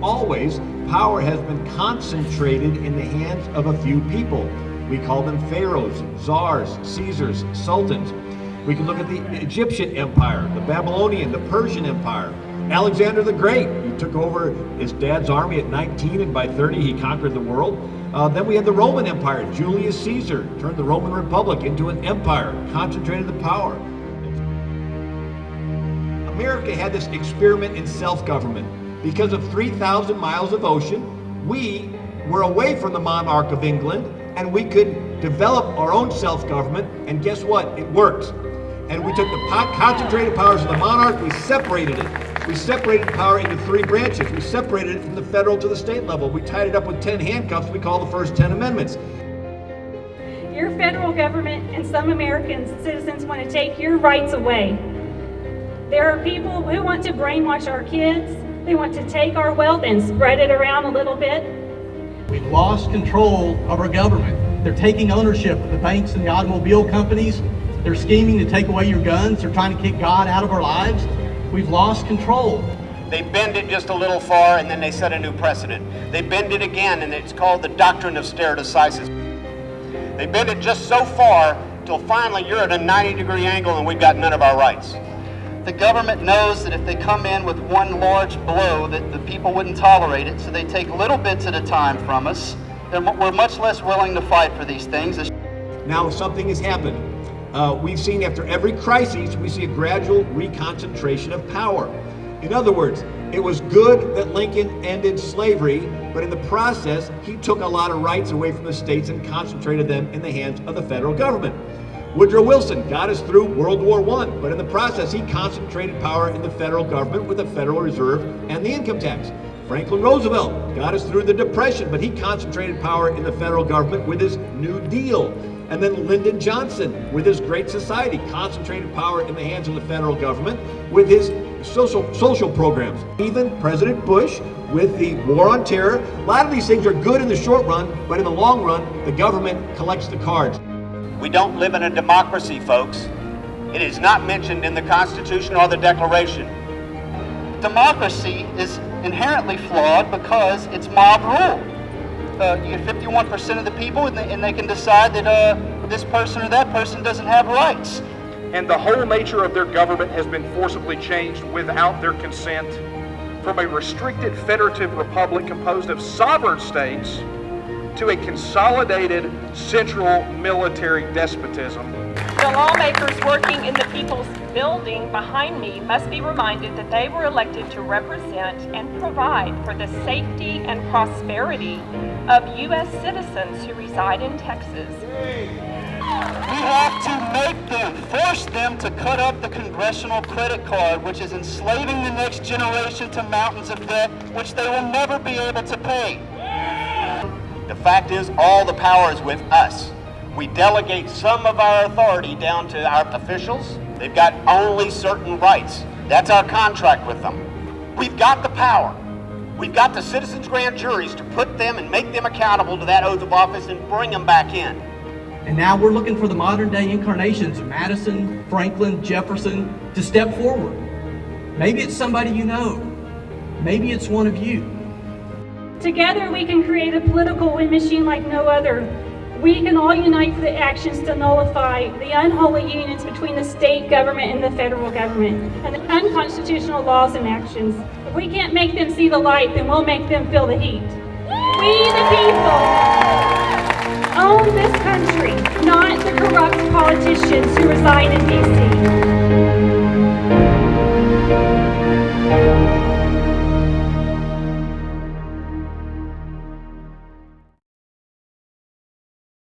always, power has been concentrated in the hands of a few people. We call them pharaohs, czars, Caesars, sultans. We can look at the Egyptian Empire, the Babylonian, the Persian Empire. Alexander the Great, who took over his dad's army at 19, and by 30 he conquered the world. Then we had the Roman Empire. Julius Caesar turned the Roman Republic into an empire, concentrated the power. America had this experiment in self-government. Because of 3,000 miles of ocean, we were away from the monarch of England, and we could develop our own self-government, and guess what? It worked. And we took the concentrated powers of the monarch, we separated it. We separated power into 3 branches. We separated it from the federal to the state level. We tied it up with 10 handcuffs we call the first 10 amendments. Your federal government and some American citizens want to take your rights away. There are people who want to brainwash our kids. They want to take our wealth and spread it around a little bit. We've lost control of our government. They're taking ownership of the banks and the automobile companies. They're scheming to take away your guns. They're trying to kick God out of our lives. We've lost control. They bend it just a little far and then they set a new precedent. They bend it again and it's called the doctrine of stare decisis. They bend it just so far till finally you're at a 90-degree angle and we've got none of our rights. The government knows that if they come in with one large blow that the people wouldn't tolerate it, so they take little bits at a time from us. We're much less willing to fight for these things. Now something has happened. We've seen after every crisis, we see a gradual reconcentration of power. In other words, it was good that Lincoln ended slavery, but in the process, he took a lot of rights away from the states and concentrated them in the hands of the federal government. Woodrow Wilson got us through World War I, but in the process, he concentrated power in the federal government with the Federal Reserve and the income tax. Franklin Roosevelt got us through the Depression, but he concentrated power in the federal government with his New Deal. And then Lyndon Johnson, with his Great Society, concentrated power in the hands of the federal government with his social programs. Even President Bush with the War on Terror. A lot of these things are good in the short run, but in the long run, the government collects the cards. We don't live in a democracy, folks. It is not mentioned in the Constitution or the Declaration. Democracy is inherently flawed because it's mob rule. You get 51% of the people and they can decide that this person or that person doesn't have rights. And the whole nature of their government has been forcibly changed without their consent from a restricted federative republic composed of sovereign states to a consolidated central military despotism. The lawmakers working in the people's building behind me must be reminded that they were elected to represent and provide for the safety and prosperity of U.S. citizens who reside in Texas. We have to force them to cut up the congressional credit card, which is enslaving the next generation to mountains of debt, which they will never be able to pay. The fact is, all the power is with us. We delegate some of our authority down to our officials. They've got only certain rights. That's our contract with them. We've got the power. We've got the citizens' grand juries to put them and make them accountable to that oath of office and bring them back in. And now we're looking for the modern day incarnations of Madison, Franklin, Jefferson to step forward. Maybe it's somebody you know. Maybe it's one of you. Together we can create a political wind machine like no other. We can all unite for the actions to nullify the unholy unions between the state government and the federal government and the unconstitutional laws and actions. If we can't make them see the light, then we'll make them feel the heat. We the people own this country, not the corrupt politicians who reside in D.C.